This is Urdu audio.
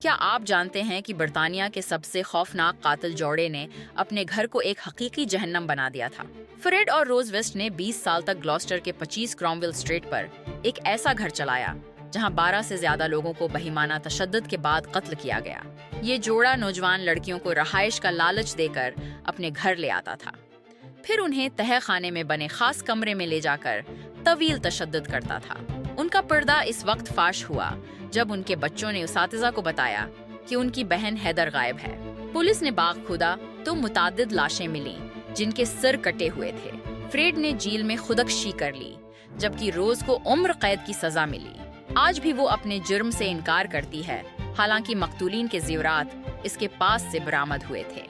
کیا آپ جانتے ہیں کہ برطانیہ کے سب سے خوفناک قاتل جوڑے نے اپنے گھر کو ایک حقیقی جہنم بنا دیا تھا؟ فریڈ اور روز ویسٹ نے 20 سال تک گلوسٹر کے 25 کرومویل اسٹریٹ پر ایک ایسا گھر چلایا جہاں 12 سے زیادہ لوگوں کو بہیمانہ تشدد کے بعد قتل کیا گیا۔ یہ جوڑا نوجوان لڑکیوں کو رہائش کا لالچ دے کر اپنے گھر لے آتا تھا، پھر انہیں تہہ خانے میں بنے خاص کمرے میں لے جا کر طویل تشدد کرتا تھا۔ ان کا پردہ اس وقت فاش ہوا جب ان کے بچوں نے اساتذہ کو بتایا کہ ان کی بہن ہیدر غائب ہے۔ پولیس نے باغ کھودا تو متعدد لاشیں ملیں جن کے سر کٹے ہوئے تھے۔ فریڈ نے جیل میں خودکشی کر لی جبکہ روز کو عمر قید کی سزا ملی۔ آج بھی وہ اپنے جرم سے انکار کرتی ہے، حالانکہ مقتولین کے زیورات اس کے پاس سے برآمد ہوئے تھے۔